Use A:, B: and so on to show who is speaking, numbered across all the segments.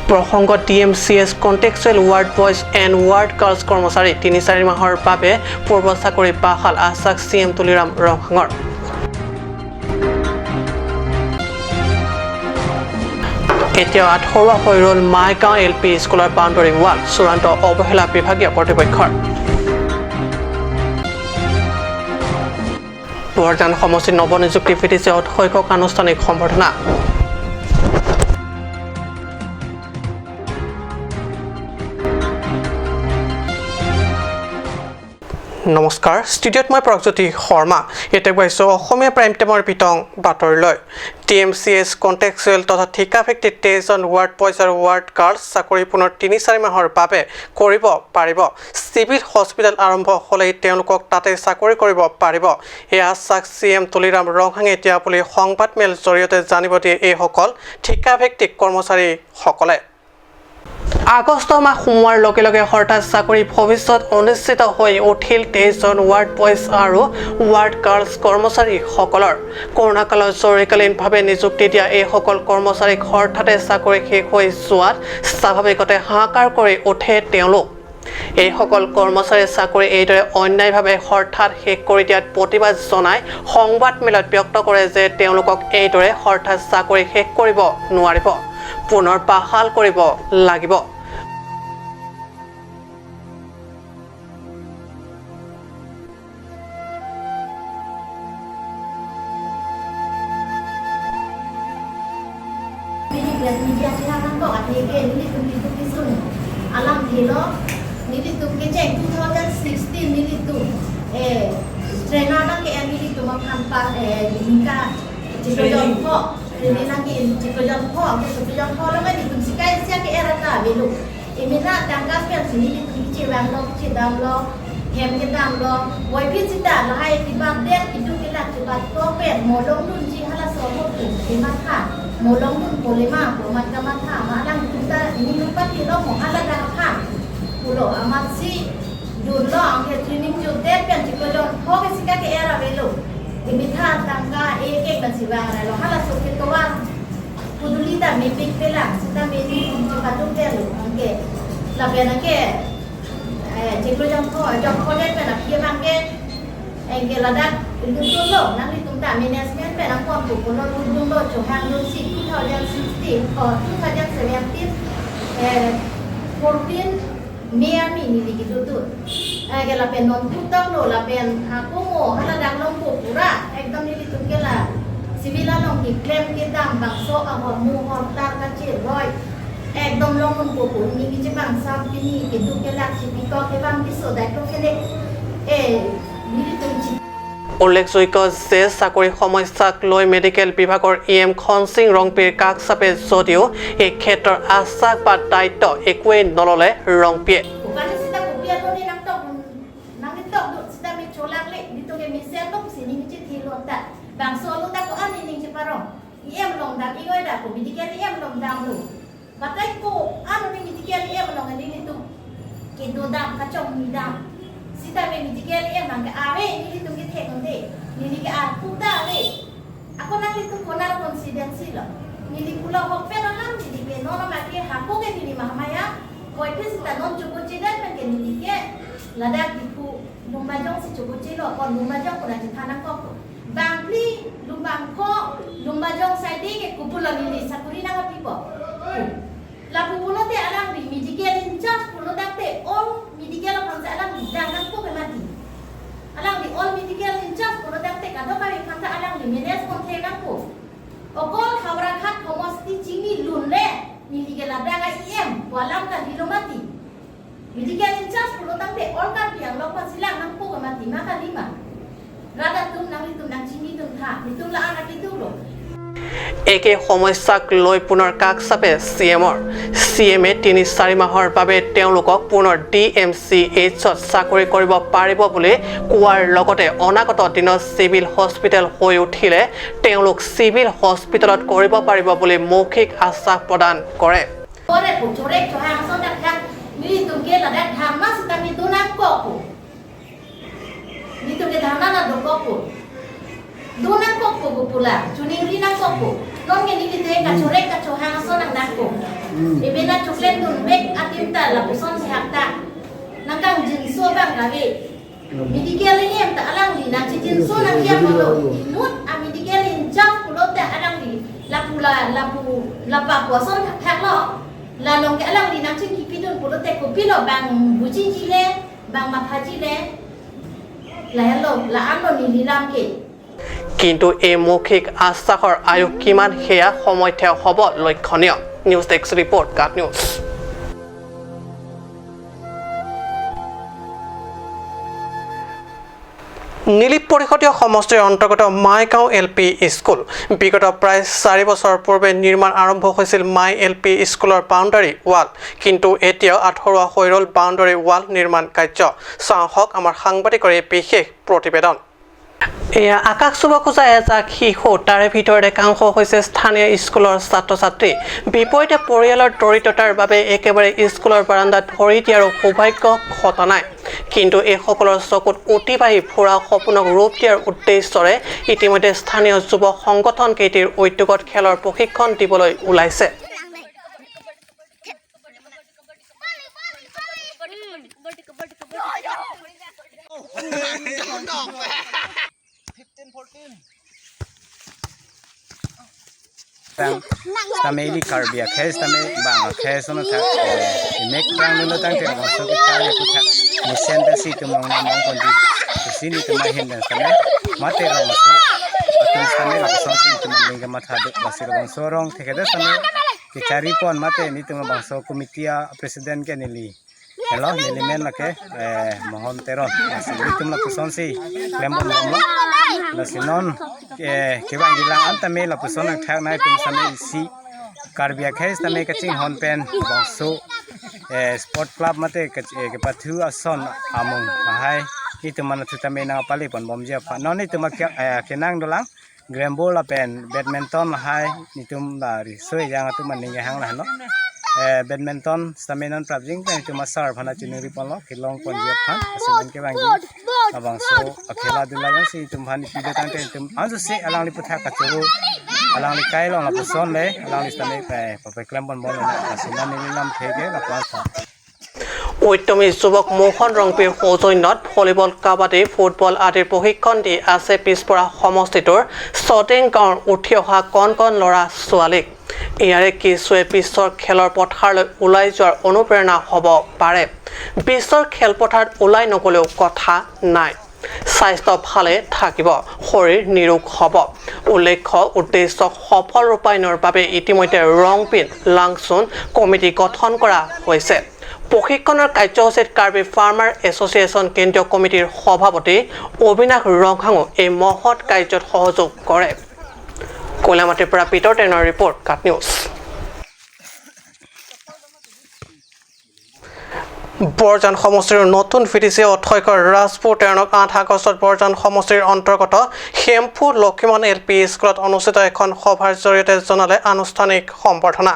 A: প্ৰসংগত DMCS contractual ward boys and ward girls কৰ্মচাৰী ৩-৪ মাহৰ বাবে পূৰ্ব চাকৰি বাহাল আশ্বাস CM তুলিৰাম ৰংহাঙৰ। এতিয়াও আধৰুৱা হৈ ৰ'ল মাইগাঁও LP স্কুলৰ বাউণ্ডাৰী ৱাল চূড়ান্ত অৱহেলা বিভাগীয় কৰ্তৃপক্ষৰ। বৰজান সমষ্টিত নৱনিযুক্তি ভিত্তিছে অধ্যক্ষক আনুষ্ঠানিক সম্বৰ্ধনা। নমস্কাৰ, ষ্টুডিঅ'ত মই প্ৰগজ্যোতি শৰ্মা। এতিয়া গৈছোঁ অসমীয়া প্ৰাইম টাইমৰ বিতং বাতৰিলৈ। DMCS কণ্টেক্সুৱেল তথা ঠিকাভিত্তিক 23জন ৱাৰ্ড বয়জ আৰু ৱাৰ্ড গাৰ্লছ চাকৰি পুনৰ ৩-৪ মাহৰ বাবে কৰিব পাৰিব। চিভিল হস্পিটেল আৰম্ভ হ'লেই তেওঁলোকক তাতে চাকৰি কৰিব পাৰিব। এই আশ্বাস CM তুলিৰাম ৰংহাঙে এতিয়া বুলি সংবাদমেল জৰিয়তে জানিব দিয়ে এইসকল ঠিকাভিত্তিক কৰ্মচাৰীসকলে। আগষ্ট মাহ সোমোৱাৰ লগে লগে হঠাৎ চাকৰি ভৱিষ্যত অনিশ্চিত হৈ উঠিল 23জন ৱাৰ্ড বয়জ আৰু ৱাৰ্ড গাৰ্লছ কৰ্মচাৰীসকলৰ। কৰোণা কালত জৰুৰীকালীনভাৱে নিযুক্তি দিয়া এইসকল কৰ্মচাৰীক হঠাতে চাকৰি শেষ হৈ যোৱাত স্বাভাৱিকতে হাহাকাৰ কৰি উঠে তেওঁলোক। এইসকল কৰ্মচাৰীৰ চাকৰি এইদৰে অন্যায়ভাৱে হঠাৎ শেষ কৰি দিয়াত প্ৰতিবাদ জনাই সংবাদমেলত ব্যক্ত কৰে যে তেওঁলোকক এইদৰে হঠাৎ চাকৰি শেষ কৰিব নোৱাৰিব, পুনৰ বাহাল কৰিব লাগিব।
B: Alam dilo nilitum ke cek 2016 nilitum trainer na ke nilitum mampan nika jikojon po ini naki jikojon po la mai nilitum sikai sia ke era ka belu imina tangga pe sini nilitum ci bang lo ci dam lo hem ke dam lo wai pi cita la hai ti bang det itu ke la ti bat ko pe modong nun ci hala so mo ti ma tha modong nun polema ko mat ka ma tha ma lang kita ini lupa ti lo mo hala da ka pulo amat si dulu angke training jote pen jikojon ho ke sika ke era belu imitha tangga ek nasi bang lo hala so ke to wan pudulita me pik pela sita me ni jikatu telu angke la bena ke jikojon ho jok ko de pen apia bangke engke ladak itu lo nang litung ta management pen ang kon ku kono lundung lo johang lo si 2016 or 2017 14 Miami ni gitu tuh. Kalau pen non tutang lo, la pen aku mau hala dang long pura, ekdom ni litung kela. Sibila long diklaim kita bangso awal mu hortar kecil roy. Ekdom long pupur ni kici bangsa pini gitu kela cipiko ke bang piso dah tu kene ni litung
A: উল্লেখযোগ্য যে চাকৰি সমস্যাক লৈ medical বিভাগৰ EM খনসিং ৰংপিৰ কাষ চাপে যদিও এই ক্ষেত্ৰৰ আশ্বাস বা দায়িত্ব একোৱেই নললে ৰংপিয়ে।
B: Sita me medical mangga ave ni tu ke thek onde ni ke puta ave ako nang itu konar confidence lo ni pula hope na lang ni ke no na ke hako ke ni mahamaya koi pe sita non chuko chidan me ke ni ke ladak dipu lumajong si chuko chilo kon lumajong ko na thana ko bangli lumbangko lumbajong side ke kupula ni sakuri na kapipo la pupulo te alang di medical in charge pulo dakte all medical on sa alang di jangan ko mati alang di all medical in charge pulo dakte kado kami kanta alang di menes konten ko okol khawra khat homosti chini lunle medical adaga em walam ka dilo mati medical in charge pulo dakte all kan piang lo pasilang nang ko mati maka lima rada tum nang chini tum tha nitum la anak itu lo
A: একে সমস্যাক লৈ পুনৰ কাষ চাপে CMে ৩-৪ মাহৰ বাবে তেওঁলোকক পুনৰ DMCHত চাকৰি কৰিব পাৰিব বুলি কোৱাৰ লগতে অনাগত দিনত চিভিল হস্পিটেল হৈ উঠিলে তেওঁলোক চিভিল হস্পিটেলত কৰিব পাৰিব বুলি মৌখিক আশ্বাস প্ৰদান কৰে।
B: Donan kok pula, cuni uri nang kok non ke ni te ka chorek ka chohang so nang nang ko ibena coklat tun bek atinta la puson sehakta nangkang jinso bang lagi medical ini em ta alang di na jinso na kia polo inut a medical in jang polo ta alang di la pa puason thak lo la long ke alang di na chin kipidon polo te ko pilo bang bujin jile bang maphaji le la hello la ando ni liram ke
A: কিন্তু এই মৌখিক আশ্বাসৰ আয়ু কিমান সেয়া সময়তে হ'ব লক্ষণীয় news desk report কাট news নীলিপ পৰিষদীয় সমষ্টিৰ অন্তৰ্গত মাইগাঁও LP স্কুল বিগত প্ৰায় 4 বছৰ পূৰ্বে নিৰ্মাণ আৰম্ভ হৈছিল মাই LP স্কুলৰ বাউণ্ডাৰী ৱাল কিন্তু এতিয়াও আধৰুৱা হৈ ৰ'ল বাউণ্ডাৰী ৱাল নিৰ্মাণ কাৰ্য চাওক আমাৰ সাংবাদিকৰ এই বিশেষ প্ৰতিবেদন এয়া আকাশ চুব খোজা এজাক শিশু তাৰে ভিতৰত একাংশ হৈছে স্থানীয় স্কুলৰ ছাত্ৰ ছাত্ৰী বিপৰীতে পৰিয়ালৰ দৰিদ্ৰতাৰ বাবে একেবাৰে স্কুলৰ বাৰান্দাত ভৰি দিয়াৰ সৌভাগ্য ঘটনাই কিন্তু এই সকলৰ চকুত অতিবাহী ফুৰা সপোনক ৰূপ দিয়াৰ উদ্দেশ্যৰে ইতিমধ্যে স্থানীয় যুৱ সংগঠন কেইটিৰ উদ্যোগত খেলৰ প্ৰশিক্ষণ দিবলৈ ওলাইছে
C: Tameli karbia kes tame bang kes ono tha mek prang no tang te so ke cha ya tu tha misen da si tu mong mong kon di sini tu ma hin dan tame mate ro so atun tame la so si tu mong ga matha de la sir bang so rong the da tame ke chari pon mate ni tu bang so komitia president ke nili hello nili men la ke mohon teron si tu la person si lembon lo la sinon ke bang gilang antame la person ang thak nai tum same si karbia khes tame kaching hon pen bangso sport club mate ke pathu ason among hai itu mana tu tame na pali pon bomja pa non itu mak kenang dolang grembo la pen badminton hai nitum dari soi yang tu maning hang la no badminton staminan prabjing itu masar phana chinuri polo khilong pon je phan asin ke bangi abang so akhela dula yang si tum hani pide tang te tum anju se alang li putha ka churu alang li kai long la puson le alang li stame pe klambon bon na asin ni lam thege la plasa
A: উদ্যমী যুৱক মোহন ৰংপীৰ সৌজন্যত volleyball kabaddi football আদিৰ প্ৰশিক্ষণ দি আছে পিছপৰা সমষ্টিটোৰ ছটেং গাঁৱৰ উঠি অহা কণ কণ ল'ৰা ছোৱালীক ইয়াৰে কিছুৱে বিশ্বৰ খেলৰ পথাৰলৈ ওলাই যোৱাৰ অনুপ্ৰেৰণা হ'ব পাৰে বিশ্বৰ খেলপথাৰত ওলাই নগ'লেও কথা নাই স্বাস্থ্য ভালে থাকিব শৰীৰ নিৰোগ হ'ব উল্লেখ্য উদ্দেশ্য সফল ৰূপায়ণৰ বাবে ইতিমধ্যে ৰংপিন লাংচুন কমিটি গঠন কৰা হৈছে প্ৰশিক্ষণৰ কাৰ্যসূচীত কাৰ্বি ফাৰ্মাৰ এছ'চিয়েশ্যন কেন্দ্ৰীয় কমিটিৰ সভাপতি অবিনাশ ৰংহাঙো এই মহৎ কাৰ্যত সহযোগ কৰে কলামাটিৰ পৰা পিতৰ টেনৰ ৰিপৰ্ট কাট নিউজ বৰজান সমষ্টিৰ নতুন ভিডিচি অধ্যক্ষ ৰাজপুৰ তেৰণক 8 আগষ্টত বৰজান সমষ্টিৰ অন্তৰ্গত হেমফু লক্ষীমন LP স্কুলত অনুষ্ঠিত এখন সভাৰ জৰিয়তে জনালে আনুষ্ঠানিক সম্বৰ্ধনা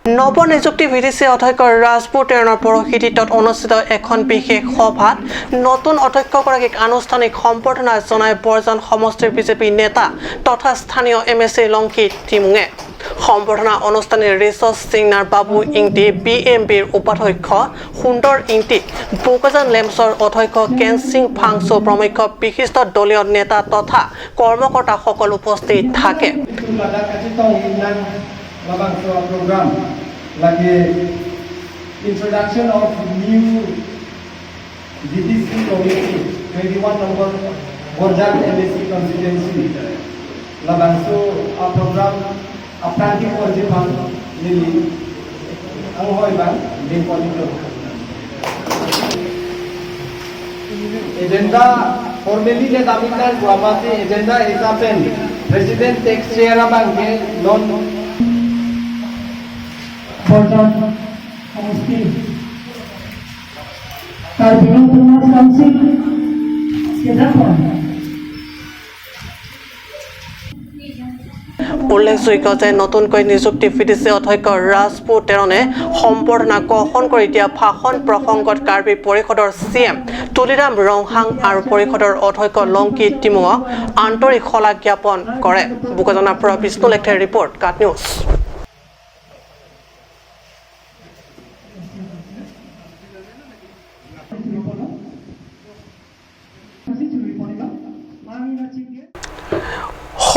A: নৱনিযুক্তি ভিডিচি অধ্যক্ষ ৰাজপুৰ তেৰণৰ পৰহিদিতত অনুষ্ঠিত এখন বিশেষ সভাত নতুন অধ্যক্ষগৰাকীক আনুষ্ঠানিক সম্বৰ্ধনা জনাই বৰজান সমষ্টিৰ বিজেপি নেতা তথা স্থানীয় MSC লংকি টিমুঙে সম্বৰ্ধনা অনুষ্ঠানে ৰিচৰ্চ সিংনাৰ বাবু ইংটি BMBৰ উপাধ্যক্ষ সুন্দৰ ইংটি বোকাজান লেমছৰ অধ্যক্ষ কেন সিং ফাংচো প্ৰমুখ্য বিশিষ্ট দলীয় নেতা তথা কৰ্মকৰ্তাসকল উপস্থিত থাকে
D: Labang program lagi introduction of new DDC committee 21 number Borjan MSC constituency labang program apranti Borjan nili ang hoy bang din politiko agenda formally le damikan guamate agenda hisaben president tax share bang ke non
E: Borjan Honesty Caribbean Promote Council Kedapon
A: উল্লেখযোগ্য যে নতুনকৈ নিযুক্তি ভিডিচি অধ্যক্ষ ৰাজপুৰ তেৰণে সম্বৰ্ধনা গ্ৰহণ কৰি দিয়া ভাষণ প্ৰসংগত কাৰ্বি পৰিষদৰ CM তুলিৰাম ৰংহাং আৰু পৰিষদৰ অধ্যক্ষ লংকি টিমুঙক আন্তৰিক শলাগ জ্ঞাপন কৰে বোকাজানৰ পৰা বিষ্ণু লেখাৰ ৰিপৰ্ট কাট নিউজ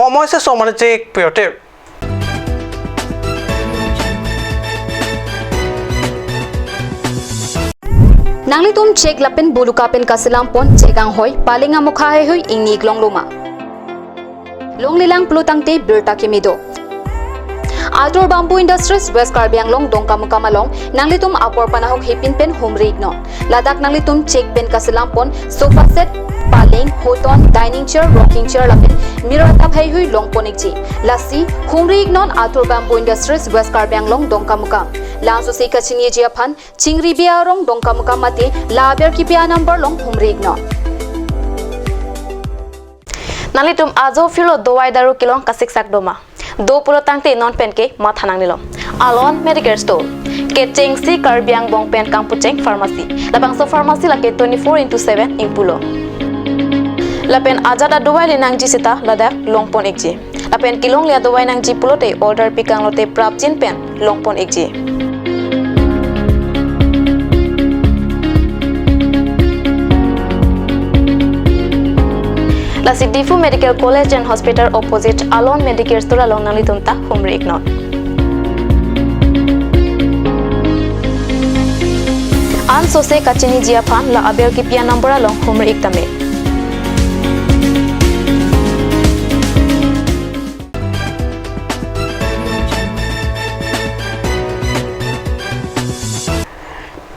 A: সময় হৈছে সমাজিক বিৰতিৰ
F: Nanglitum cek lapin bulukapen kasilampon cegang hoy palinga mukhahe hoy ingnik longluma. Longlilang plutangte birta kimido. Altor Bamboo Industries West Karbi Anglong dongkamuka malong nanglitum apor panahok hipin pen humrig no. Ladak nanglitum cek pen kasilampon sofa set paling hoton dining chair rocking chair lapin mirror tap hai hui longponik ji. Lasi humrig non Altor Bamboo Industries West Karbi Anglong dongkamuka. Lanso se kachini jiaphan chingri biarong dongkamuka mate laber ki pia number long humrig no.
G: Nanglitum ajo filo dowai daru kilong kasik sak doma. Do pulo tangte non pen ke matha nangnilo. Alon medical store. Ke chengsi karbiang bong pen kampucheng pharmacy. Labang so pharmacy la ke 24/7 ing pulo. Lapen ajada dowai le nangji sita ladak longpon ekji. Lapen kilong lia dowai nangji pulo te order pikang lote prapjin pen longpon ekji. La Sidifu Medical College and Hospital opposite Alon Medicare Store along Nanglitum ta humri ignon. An sose kachini jiaphan la aber ki pia number along humri iktame.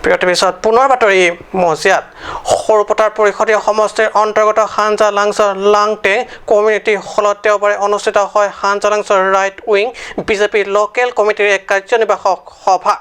A: বিৰতিৰ পিছত পুনৰ বাতৰি মজিয়াত সৰুপতাৰ পৰিষদীয় সমষ্টিৰ অন্তৰ্গত Hunza লাংছৰ লাংটে community হলত দেওবাৰে অনুষ্ঠিত হয় Hunza লাংছৰ right wing BJP local কমিটিৰ এক কাৰ্যনিৰ্বাহক সভা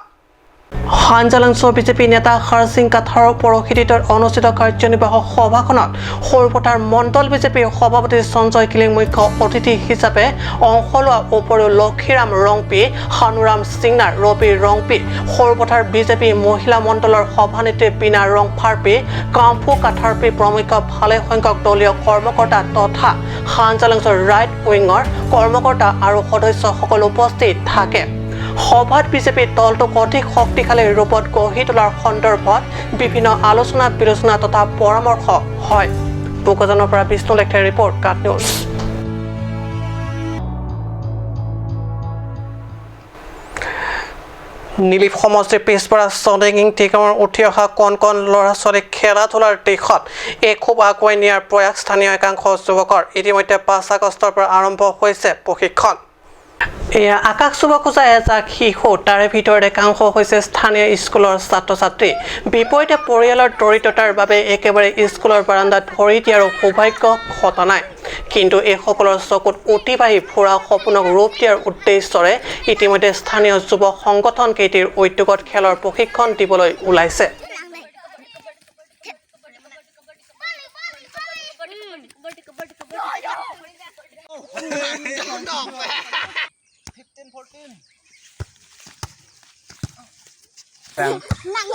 A: হাঞ্জা লাংছৰ বিজেপি নেতা হৰসিং কাথাৰৰ পৰহিদিতৰ অনুষ্ঠিত কাৰ্যনিৰ্বাহক সভাখনত সৰুপতাৰ মণ্ডল বিজেপিৰ সভাপতি সঞ্জয় কিলিং মুখ্য অতিথি হিচাপে অংশ লোৱা উপৰিও লক্ষীৰাম ৰংপি হানুৰাম সিংনাৰ ৰবি ৰংপি সৰুপতাৰ বিজেপি মহিলা মণ্ডলৰ সভানেত্ৰী পিনা ৰং ফাৰ্পি কাম্ফু কাথাৰপি প্ৰমুখ ভালে সংখ্যক দলীয় কৰ্মকৰ্তা তথা হাঞ্জা লাংছৰ ৰাইট উইঙৰ কৰ্মকৰ্তা আৰু সদস্যসকল উপস্থিত থাকে সভাত বিজেপি দলটোক অধিক শক্তিশালী ৰূপত গঢ়ি তোলাৰ সন্দৰ্ভত বিভিন্ন আলোচনা বিলোচনা তথা পৰামৰ্শ হয় বোকাজনৰ পৰা বিষ্ণু লেখাৰ ৰিপৰ্ট কাট নিউজ নীলিপ সমষ্টিৰ পিছপৰা চডেঙিং টিকামৰ উঠি অহা কণ কণ ল'ৰা ছোৱালীক খেলা ধূলাৰ দিশত এই খুব আগুৱাই নিয়াৰ প্ৰয়াস স্থানীয় একাংশ যুৱকৰ ইতিমধ্যে 5 আগষ্টৰ পৰা আৰম্ভ হৈছে প্ৰশিক্ষণ এয়া আকাশ চুব খোজা এজাক শিশু তাৰে ভিতৰত একাংশ হৈছে স্থানীয় স্কুলৰ ছাত্ৰ ছাত্ৰী বিপৰীতে পৰিয়ালৰ দৰিদ্ৰতাৰ বাবে একেবাৰে স্কুলৰ বাৰান্দাত ভৰি দিয়াৰ সৌভাগ্য ঘটনা কিন্তু এই সকলৰ চকুত অতিবাহী ফুৰা সপোনক ৰূপ দিয়াৰ উদ্দেশ্যৰে ইতিমধ্যে স্থানীয় যুৱ সংগঠন কেইটিৰ উদ্যোগত খেলৰ প্ৰশিক্ষণ দিবলৈ ওলাইছে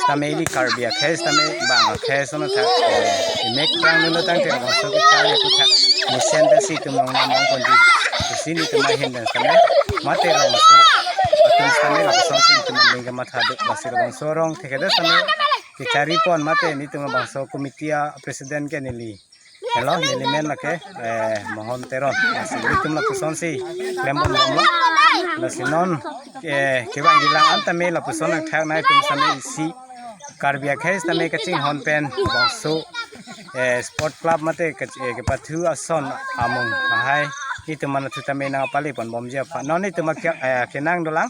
C: Tameli karbia khes tame bang khes ono tha mek prang no tang te ba so ki cha le ku tha ni senda si tu mong na mong kon di si ni tu ma hin dan tame mate ro ma so atun tame la so si tu mong ga ma tha de ba si ro so rong the ke da tame ki chari pon mate ni tu ma so komitia president ke ni li hello ni men la ke mohon teron si ni tu ma so si lembon mo la sinon ke bang gilang an tame la puson ang thak nai tum same si karbia khes tame kaching hon pen bangso sport club mate ke pathu ason among hai itu mana tu tame na pali pon bomja pa non itu mak kenang dolang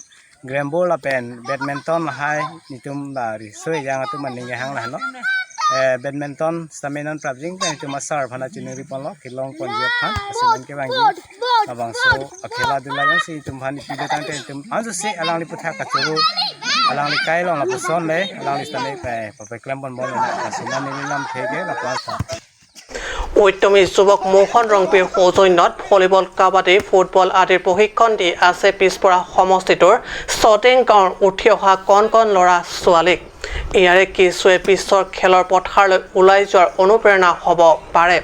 C: grambo la pen badminton hai nitum dari so yang tu maning hang la no badminton staminan prabjing itu masar phana chinuri pon lo kilong pon je phan asin ke bang abang so akhela dulayan si tum phani pide tang te tum anju se alang li putha ka churu alang li kai long la puson le alang li stame pa klam pon bol na asin na ni lam thege la pa
A: উদ্যমী যুৱক মোহন ৰংপিৰ সৌজন্যত volleyball kabaddi football আদিৰ প্ৰশিক্ষণ দি আছে পিছপৰা সমষ্টিটোৰ চটেং গাঁৱৰ উঠি অহা কণ কণ ল'ৰা ছোৱালীক ইয়াৰে কিছুৱে বিশ্বৰ খেলৰ পথাৰলৈ ওলাই যোৱাৰ অনুপ্ৰেৰণা হ'ব পাৰে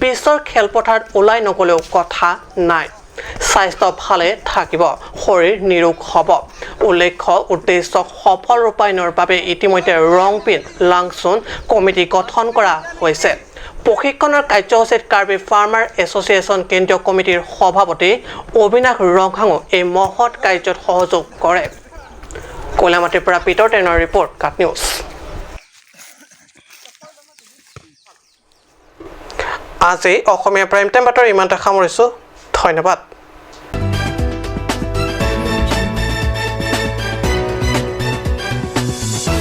A: বিশ্বৰ খেলপথাৰত ওলাই নগ'লেও কথা নাই স্বাস্থ্য ভালে থাকিব শৰীৰ নিৰোগ হ'ব উল্লেখ্য উদ্দেশ্য সফল ৰূপায়ণৰ বাবে ইতিমধ্যে ৰংপিন লাংচুন কমিটি গঠন কৰা হৈছে প্ৰশিক্ষণৰ কাৰ্যসূচীত কাৰ্বি ফাৰ্মাৰ এছ'চিয়েশ্যন কেন্দ্ৰীয় কমিটিৰ সভাপতি অবিনাশ ৰংহাঙো এই মহৎ কাৰ্যত সহযোগ কৰে কলামাটিৰ পৰা পিতৰ টেনৰ ৰিপৰ্ট কাট নিউজ আজি অসমীয়া প্ৰাইম টাইম বাতৰি ইমানতে সামৰিছোঁ ধন্যবাদ